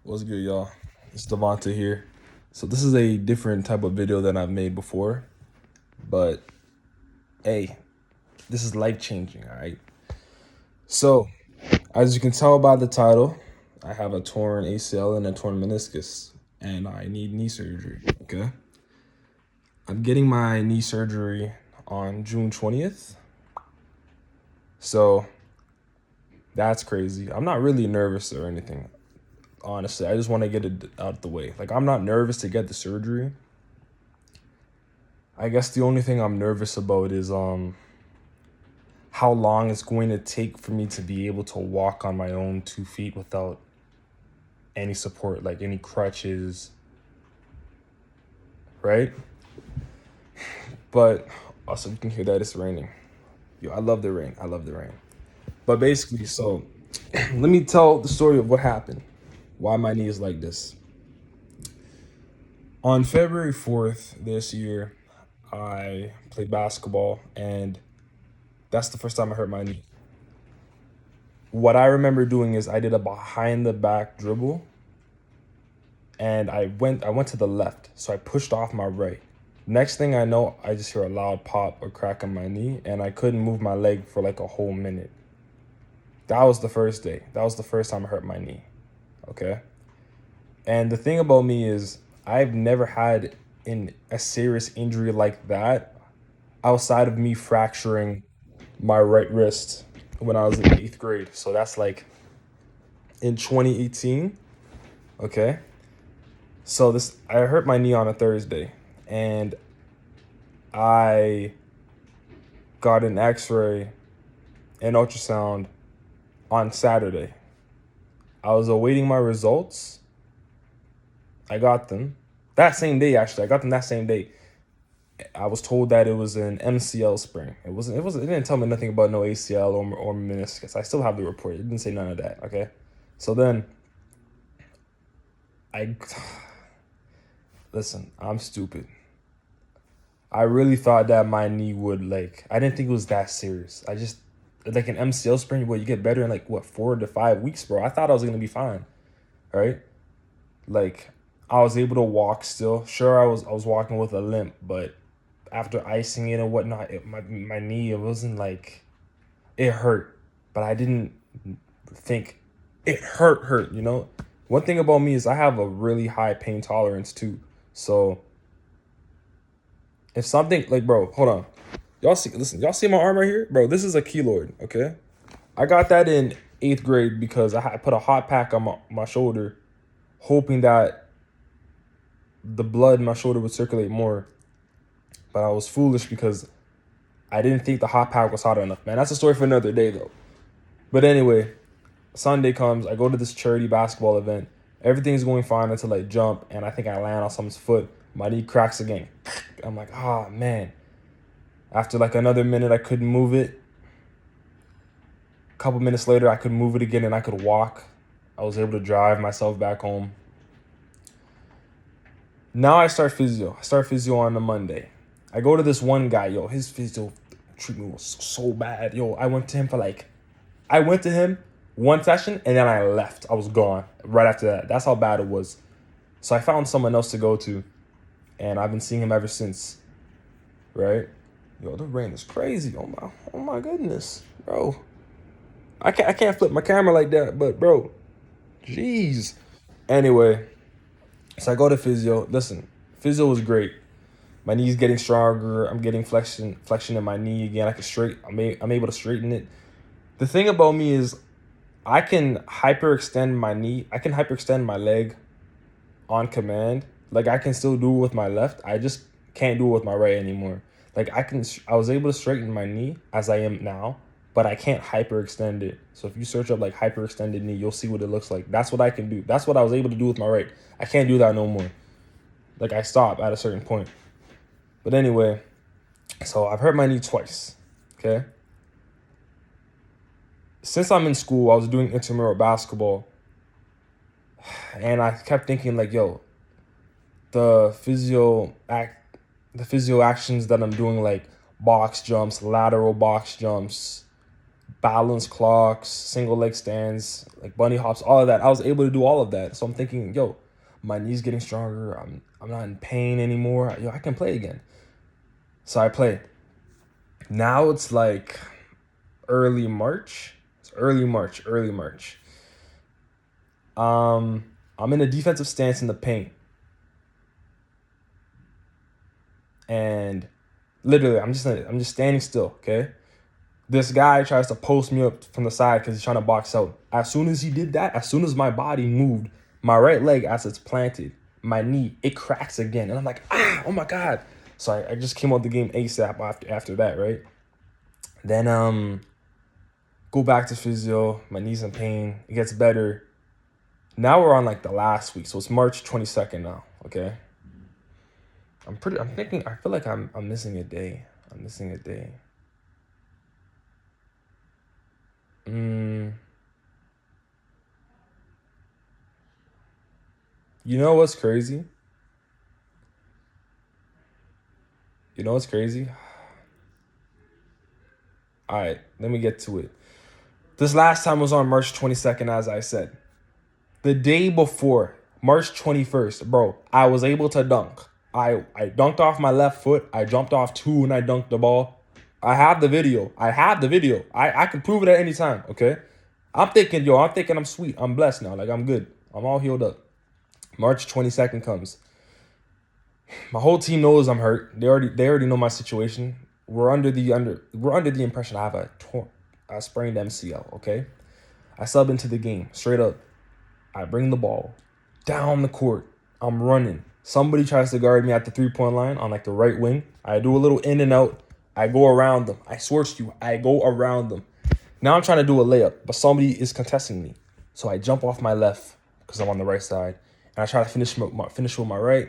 What's good, y'all? It's Devonta here. So this is a different type of video than I've made before, but hey, this is life changing, all right? So, as you can tell by the title, I have a torn ACL and a torn meniscus, and I need knee surgery, okay? I'm getting my knee surgery on June 20th. So, that's crazy. I'm not really nervous or anything, honestly. I just want to get it out the way. Like, I'm not nervous to get the surgery. I guess the only thing I'm nervous about is how long it's going to take for me to be able to walk on my own 2 feet without any support, like any crutches, right? But also you can hear that it's raining. Yo, I love the rain. I love the rain. But basically, so let me tell the story of what happened, why my knee is like this. On February 4th this year, I played basketball, and that's the first time I hurt my knee. What I remember doing is I did a behind the back dribble, and I went to the left, so I pushed off my right. Next thing I know, I just hear a loud pop or crack on my knee, and I couldn't move my leg for like a whole minute. That was the first day. That was the first time I hurt my knee. Okay. And the thing about me is I've never had a serious injury like that outside of me fracturing my right wrist when I was in 8th grade. So that's like in 2018. Okay. So I hurt my knee on a Thursday, and I got an X-ray and ultrasound on Saturday. I was awaiting my results. I got them that same day. Actually, I got them that same day. I was told that it was an MCL sprain. It wasn't. It didn't tell me nothing about no ACL or meniscus. I still have the report. It didn't say none of that. Okay. So then I listen. I'm stupid. I really thought that my knee would I didn't think it was that serious. I just like an MCL sprain, you get better in like what 4 to 5 weeks, bro. I thought I was gonna be fine, right? Like I was able to walk still. Sure, I was walking with a limp, but after icing it and whatnot, my knee, it wasn't like it hurt, but I didn't think it hurt. One thing about me is I have a really high pain tolerance too. So if something like, bro, hold on. Y'all see my arm right here? Bro, this is a keloid, okay? I got that in 8th grade because I put a hot pack on my shoulder, hoping that the blood in my shoulder would circulate more. But I was foolish because I didn't think the hot pack was hot enough. Man, that's a story for another day, though. But anyway, Sunday comes. I go to this charity basketball event. Everything's going fine until I jump, and I think I land on someone's foot. My knee cracks again. I'm like, oh, man. After like another minute, I couldn't move it. A couple minutes later, I could move it again, and I could walk. I was able to drive myself back home. Now I start physio. I start physio on a Monday. I go to this one guy, yo, his physio treatment was so bad. Yo, I went to him one session, and then I left. I was gone right after that. That's how bad it was. So I found someone else to go to, and I've been seeing him ever since, right? Yo, the rain is crazy. Oh my goodness, bro. I can't flip my camera like that, but bro, jeez. Anyway, so I go to physio. Listen, physio was great. My knee's getting stronger. I'm getting flexion in my knee again. I'm able to straighten it. The thing about me is I can hyperextend my knee. I can hyperextend my leg on command. Like I can still do it with my left. I just can't do it with my right anymore. Like I was able to straighten my knee as I am now, but I can't hyperextend it. So if you search up like hyperextended knee, you'll see what it looks like. That's what I can do. That's what I was able to do with my right. I can't do that no more. Like I stop at a certain point. But anyway, so I've hurt my knee twice. Okay. Since I'm in school, I was doing intramural basketball, and I kept thinking like, yo, the physio actions that I'm doing, like box jumps, lateral box jumps, balance clocks, single leg stands, like bunny hops, all of that. I was able to do all of that. So I'm thinking, yo, my knee's getting stronger. I'm not in pain anymore. Yo, I can play again. So I play. Now it's like early March. It's early March. I'm in a defensive stance in the paint. And literally, I'm just standing still, okay? This guy tries to post me up from the side because he's trying to box out. As soon as he did that, as soon as my body moved, my right leg, as it's planted, my knee, it cracks again. And I'm like, oh my God. So I just came out the game ASAP after that, right? Then go back to physio. My knee's in pain. It gets better. Now we're on like the last week. So it's March 22nd now, okay? I feel like I'm missing a day. I'm missing a day. You know what's crazy? You know what's crazy? All right, let me get to it. This last time was on March 22nd, as I said. The day before, March 21st, bro, I was able to dunk. I dunked off my left foot. I jumped off two and I dunked the ball. I have the video. I can prove it at any time, okay? I'm thinking I'm sweet. I'm blessed now. Like, I'm good. I'm all healed up. March 22nd comes. My whole team knows I'm hurt. They already know my situation. We're under the impression I have a sprained MCL, okay? I sub into the game, straight up. I bring the ball down the court. I'm running. Somebody tries to guard me at the 3-point line on like the right wing. I do a little in and out. I go around them. I swear to you, I go around them. Now I'm trying to do a layup, but somebody is contesting me. So I jump off my left because I'm on the right side. And I try to finish with my right.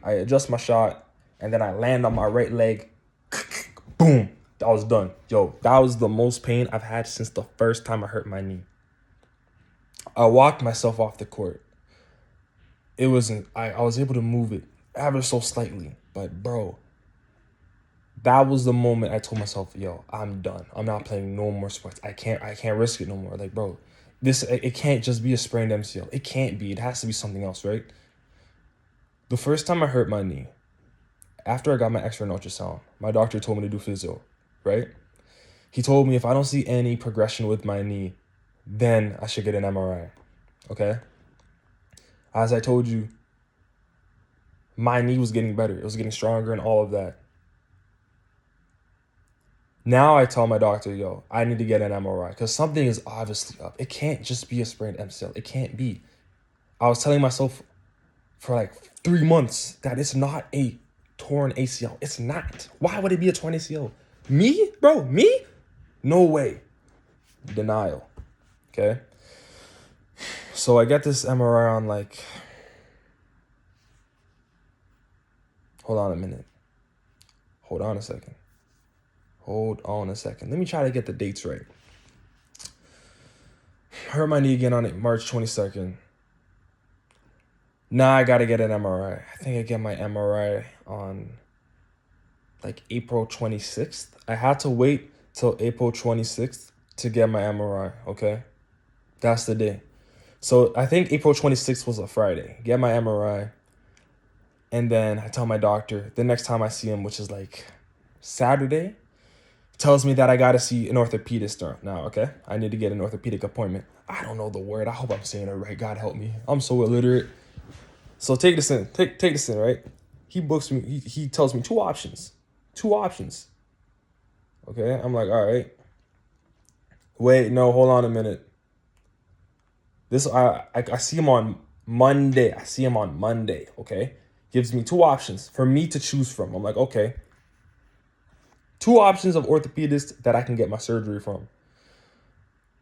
I adjust my shot. And then I land on my right leg. Boom. That was done. Yo, that was the most pain I've had since the first time I hurt my knee. I walked myself off the court. I was able to move it ever so slightly. But bro, that was the moment I told myself, yo, I'm done. I'm not playing no more sports. I can't risk it no more. Like, bro, it can't just be a sprained MCL. It can't be. It has to be something else, right? The first time I hurt my knee, after I got my X-ray and ultrasound, my doctor told me to do physio, right? He told me if I don't see any progression with my knee, then I should get an MRI, okay? As I told you, my knee was getting better. It was getting stronger and all of that. Now I tell my doctor, yo, I need to get an MRI because something is obviously up. It can't just be a sprained MCL. It can't be. I was telling myself for like 3 months that it's not a torn ACL. It's not. Why would it be a torn ACL? Me? Bro, me? No way. Denial. Okay? So I get this MRI on like... Hold on a minute. Hold on a second. Let me try to get the dates right. Hurt my knee again on March 22nd. Now I got to get an MRI. I think I get my MRI on like April 26th. I had to wait till April 26th to get my MRI, okay? That's the day. So I think April 26th was a Friday. Get my MRI. And then I tell my doctor the next time I see him, which is like Saturday, tells me that I got to see an orthopedist now, okay? I need to get an orthopedic appointment. I don't know the word. I hope I'm saying it right. God help me. I'm so illiterate. So take this in. Take this in, right? He books me. He tells me two options. Okay? I'm like, all right. Wait, no, hold on a minute. I see him on Monday. Okay? Gives me two options for me to choose from. I'm like, okay. Two options of orthopedists that I can get my surgery from.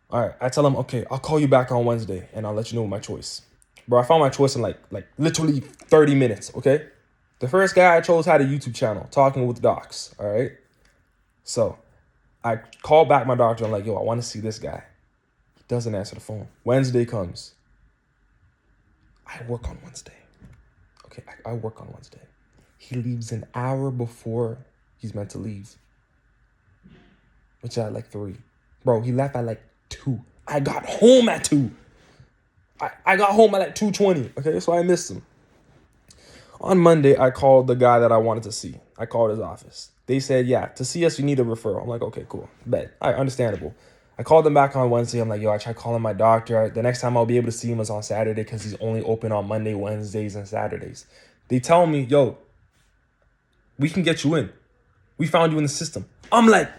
All right, I tell him, okay, I'll call you back on Wednesday and I'll let you know my choice. Bro, I found my choice in like literally 30 minutes, okay? The first guy I chose had a YouTube channel, Talking with Docs, all right? So I call back my doctor. I'm like, yo, I want to see this guy. He doesn't answer the phone. Wednesday comes. I work on Wednesday. Okay, I work on Wednesday. He leaves an hour before he's meant to leave, which is at like 3. Bro, he left at like 2. I got home at 2. I got home at like 2:20. Okay, so I missed him. On Monday, I called the guy that I wanted to see. I called his office. They said, yeah, to see us, you need a referral. I'm like, okay, cool. Bet. All right, understandable. I called them back on Wednesday. I'm like, yo, I tried calling my doctor. The next time I'll be able to see him is on Saturday because he's only open on Monday, Wednesdays, and Saturdays. They tell me, yo, we can get you in. We found you in the system. I'm like,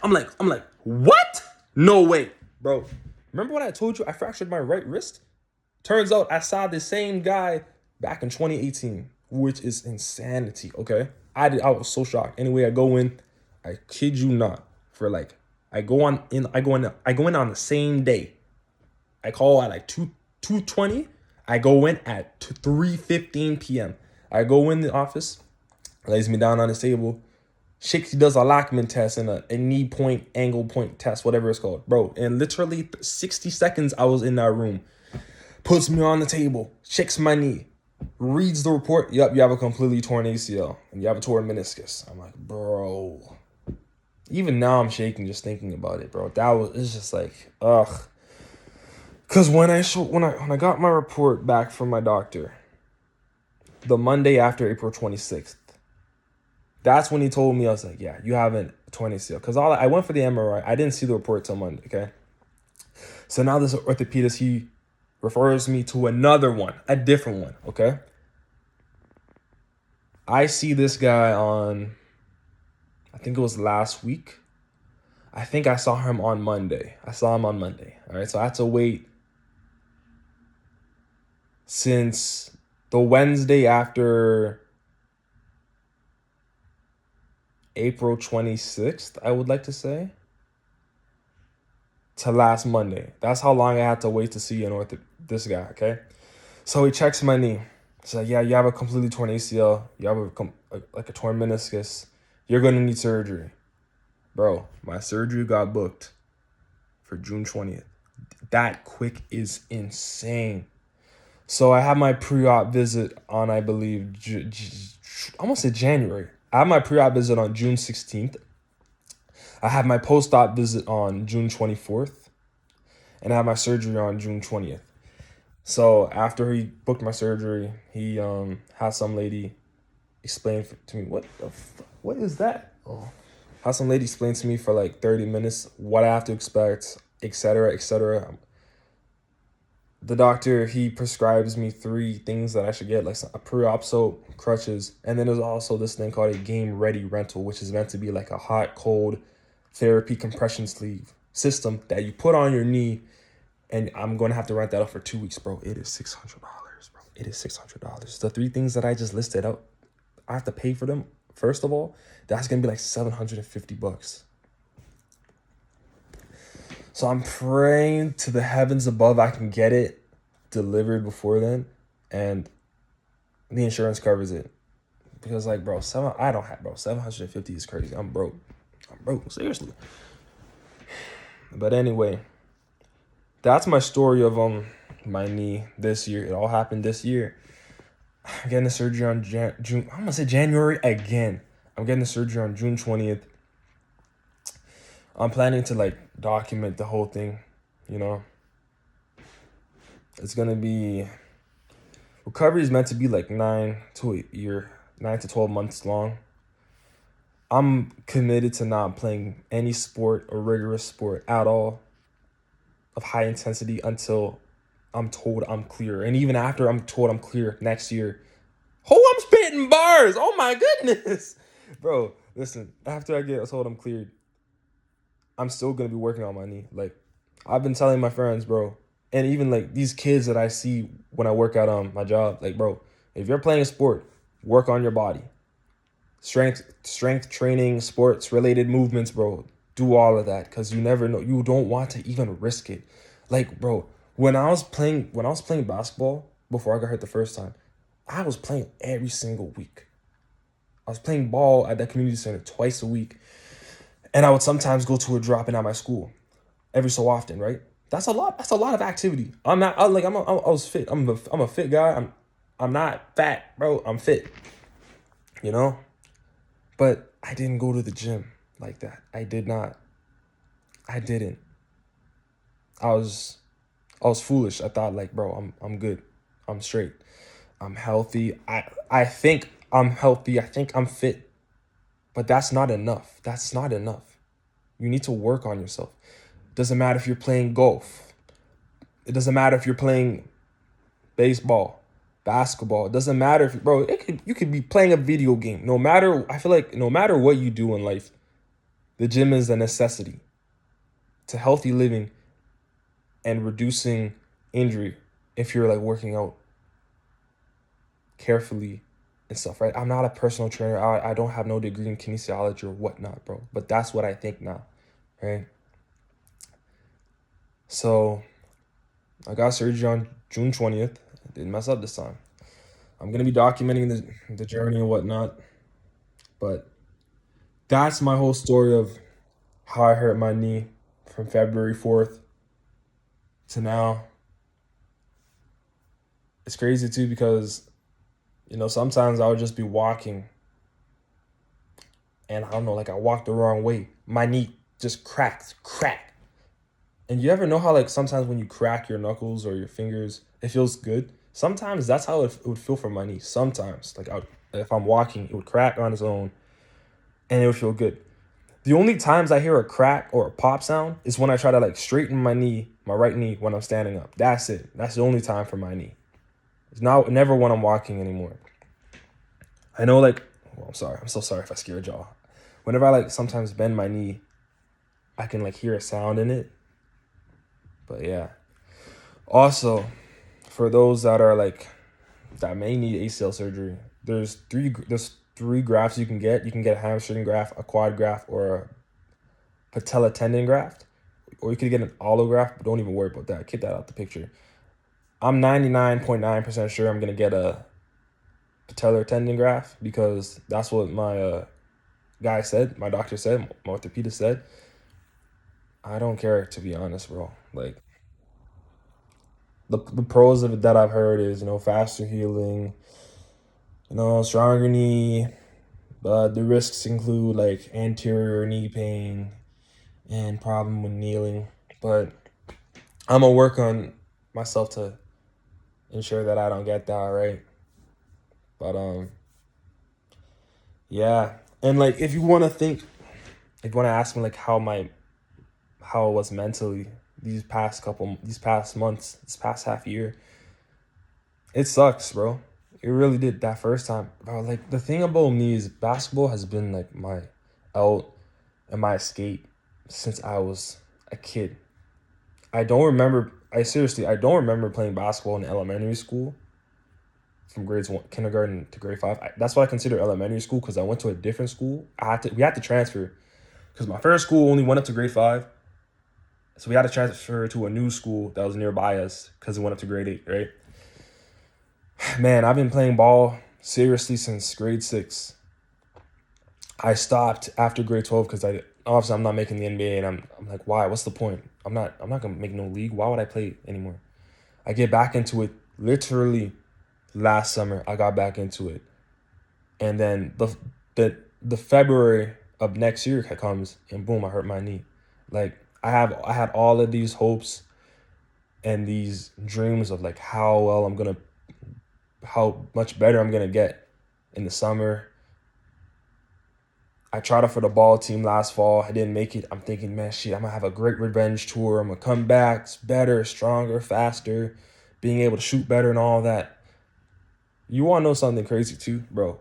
what? No way. Bro, remember when I told you I fractured my right wrist? Turns out I saw the same guy back in 2018, which is insanity, okay? I was so shocked. Anyway, I go in, I kid you not, for like, I go in on the same day. I call at like 2:20. I go in at 3:15 p.m. I go in the office, lays me down on the table. He does a Lockman test and a knee point, angle point test, whatever it's called. Bro, in literally 60 seconds, I was in that room. Puts me on the table, checks my knee, reads the report. Yep, you have a completely torn ACL and you have a torn meniscus. I'm like, bro. Even now I'm shaking just thinking about it, bro. It's just like, ugh. Cause when I got my report back from my doctor, the Monday after April 26th, that's when he told me, I was like, yeah, you haven't torn ACL. Cause I went for the MRI. I didn't see the report till Monday, okay? So now this orthopedist, he refers me to another one, a different one, okay? I see this guy on, I think it was last week. I think I saw him on Monday. All right, so I had to wait since the Wednesday after April 26th, I would like to say, to last Monday. That's how long I had to wait to see this guy, okay? So he checks my knee. He's like, yeah, you have a completely torn ACL. You have a torn meniscus. You're going to need surgery. Bro, my surgery got booked for June 20th. That quick is insane. So I have my pre-op visit on, I believe, I almost said January. I have my pre-op visit on June 16th. I have my post-op visit on June 24th. And I have my surgery on June 20th. So after he booked my surgery, he had some lady explain to me, what is that? Oh, had some lady explain to me for like 30 minutes what I have to expect, etc., etc. The doctor, he prescribes me 3 things that I should get, like a pre-op soap, crutches, and then there's also this thing called a game-ready rental, which is meant to be like a hot, cold therapy compression sleeve system that you put on your knee. And I'm going to have to rent that out for 2 weeks, bro. It is $600, bro. It is $600. The 3 things that I just listed out, I have to pay for them. First of all, that's going to be like $750. So I'm praying to the heavens above I can get it delivered before then. And the insurance covers it. Because like, bro, 750 is crazy. I'm broke, seriously. But anyway, that's my story of my knee this year. It all happened this year. I'm getting the surgery on June. I'm gonna say January again. I'm getting the surgery on June 20th. I'm planning to like document the whole thing, you know. It's gonna be, recovery is meant to be like 9 to 12 months long. I'm committed to not playing any sport or rigorous sport at all of high intensity until I'm told I'm clear. And even after I'm told I'm clear next year, I'm spitting bars. Oh my goodness. Bro, listen, after I get told I'm cleared, I'm still going to be working on my knee. Like, I've been telling my friends, bro, and even like these kids that I see when I work out on my job, like, bro, if you're playing a sport, work on your body. Strength training, sports related movements, bro. Do all of that, because you never know. You don't want to even risk it. Like, bro, when I was playing basketball before I got hurt the first time, I was playing every single week. I was playing ball at that community center twice a week. And I would sometimes go to a drop-in at my school every so often, right? That's a lot of activity. I was fit. I'm a fit guy. I'm not fat, bro. I'm fit. You know? But I didn't go to the gym like that. I didn't. I was foolish. I thought like, bro, I'm good. I'm straight. I'm healthy. I think I'm healthy. I think I'm fit. But that's not enough. That's not enough. You need to work on yourself. Doesn't matter if you're playing golf. It doesn't matter if you're playing baseball, basketball. It doesn't matter if bro, you could be playing a video game. No matter I feel like no matter what you do in life, the gym is a necessity to healthy living and reducing injury if you're like working out carefully and stuff, right? I'm not a personal trainer. I don't have no degree in kinesiology or whatnot, bro. But that's what I think now, right? So I got surgery on June 20th. I didn't mess up this time. I'm gonna be documenting the journey and whatnot. But that's my whole story of how I hurt my knee from February 4th to now. It's crazy too because, sometimes I would just be walking and I don't know, like I walked the wrong way. My knee just crack. And you ever know how like sometimes when you crack your knuckles or your fingers, it feels good? Sometimes that's how it would feel for my knee. Sometimes, like if I'm walking, it would crack on its own and it would feel good. The only times I hear a crack or a pop sound is when I try to like straighten my knee, my right knee when I'm standing up. That's it. That's the only time for my knee. It's never when I'm walking anymore. I know I'm sorry. I'm so sorry if I scared y'all. Whenever I like sometimes bend my knee, I can like hear a sound in it. But yeah. Also, for those that are like that may need ACL surgery, there's three grafts you can get. You can get a hamstring graft, a quad graft, or a patella tendon graft. Or you could get an allograft, but don't even worry about that. Keep that out the picture. I'm 99.9% sure I'm gonna get a patellar tendon graft because that's what my guy said, my doctor said, my orthopedist said. I don't care, to be honest, bro. Like the pros of it that I've heard is faster healing, stronger knee, but the risks include like anterior knee pain and problem with kneeling. But I'm gonna work on myself to ensure that I don't get that, right? But yeah. And like if you wanna ask me like how it was mentally these past months, this past half year, it sucks, bro. It really did that first time. Bro, like the thing about me is basketball has been like my out and my escape since I was a kid. I don't remember playing basketball in elementary school from kindergarten to grade 5. That's what I consider elementary school because I went to a different school. We had to transfer because my first school only went up to grade 5. So we had to transfer to a new school that was nearby us because it went up to grade 8, right? Man, I've been playing ball seriously since grade 6. I stopped after grade 12 because obviously I'm not making the NBA and I'm like, why? What's the point? I'm not gonna make no league. Why would I play anymore? I get back into it literally last summer. I got back into it. And then the February of next year comes and boom, I hurt my knee. Like I had all of these hopes and these dreams of like how much better I'm gonna get in the summer. I tried out for the ball team last fall. I didn't make it. I'm thinking, man, shit, I'm gonna have a great revenge tour. I'm gonna come back better, stronger, faster, being able to shoot better and all that. You wanna know something crazy too, bro?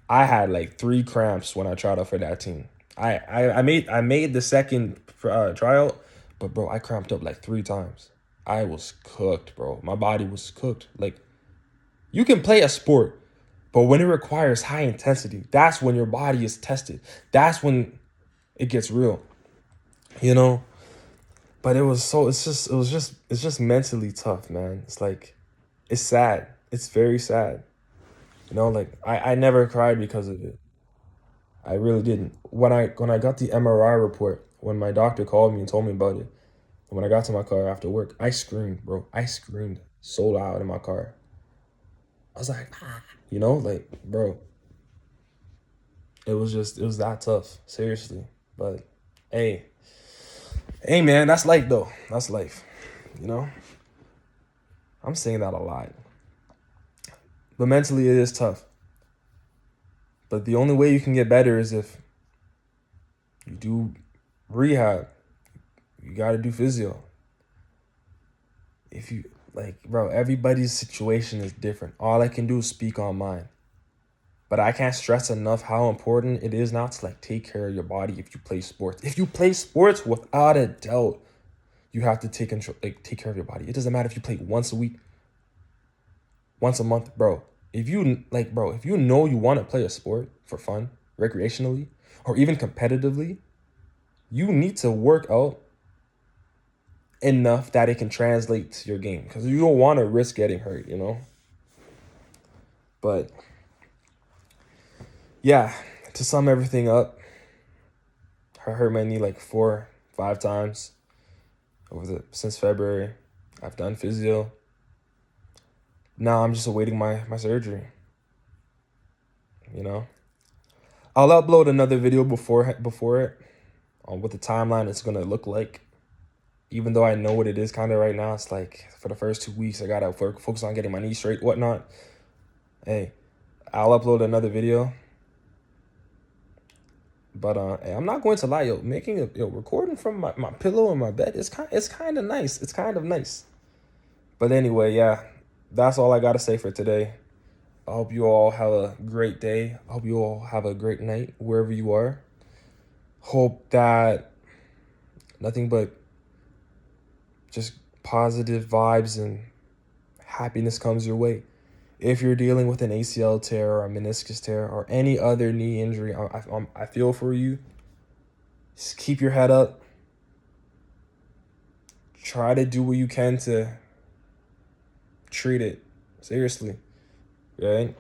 I had like 3 cramps when I tried out for that team. I made the second tryout, but bro, I cramped up like 3 times. I was cooked, bro. My body was cooked. Like, you can play a sport, but when it requires high intensity, that's when your body is tested. That's when it gets real, But it's just mentally tough, man. It's like, it's sad. It's very sad. Like I never cried because of it. I really didn't. When I got the MRI report, when my doctor called me and told me about it, and when I got to my car after work, I screamed, bro. I screamed so loud in my car. I was like, ah. Like, bro, it was that tough, seriously. But hey, Hey man, that's life though. That's life. You know? I'm saying that a lot. But mentally it is tough. But the only way you can get better is if you do rehab. You gotta do physio. If you like, bro, everybody's situation is different. All I can do is speak on mine. But I can't stress enough how important it is not to like take care of your body if you play sports. If you play sports, without a doubt, you have to take control, like take care of your body. It doesn't matter if you play once a week, once a month, bro. If you know you want to play a sport for fun, recreationally, or even competitively, you need to work out enough that it can translate to your game because you don't want to risk getting hurt, you know? But yeah, to sum everything up, I hurt my knee like 4, 5 times since February. I've done physio. Now I'm just awaiting my surgery. You know, I'll upload another video before it on what the timeline is gonna look like. Even though I know what it is kind of right now, it's like for the first 2 weeks I gotta focus on getting my knee straight, whatnot. Hey, I'll upload another video. But hey, I'm not going to lie, recording from my pillow in my bed, it's kind of nice. It's kind of nice. But anyway, yeah, that's all I gotta say for today. I hope you all have a great day. I hope you all have a great night wherever you are. Hope that nothing but just positive vibes and happiness comes your way. If you're dealing with an ACL tear or a meniscus tear or any other knee injury, I feel for you. Just keep your head up. Try to do what you can to treat it. Seriously. Right?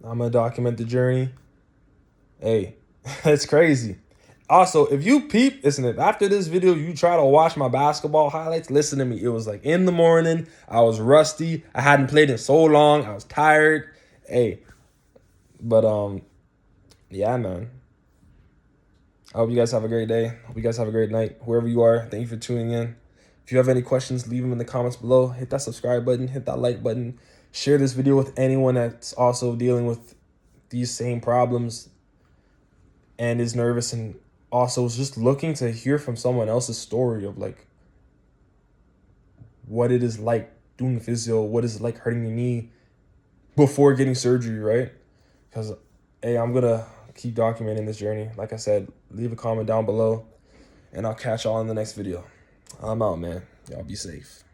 I'm going to document the journey. Hey, it's crazy. Also, if you if after this video you try to watch my basketball highlights, listen to me. It was like in the morning. I was rusty. I hadn't played in so long. I was tired. Hey, but yeah, man. I hope you guys have a great day. Hope you guys have a great night. Wherever you are, thank you for tuning in. If you have any questions, leave them in the comments below. Hit that subscribe button. Hit that like button. Share this video with anyone that's also dealing with these same problems and is nervous and also is just looking to hear from someone else's story of like what it is like doing physio, what is it like hurting your knee before getting surgery, right? Because hey, I'm gonna keep documenting this journey. Like I said, leave a comment down below and I'll catch y'all in the next video. I'm out, man. Y'all be safe.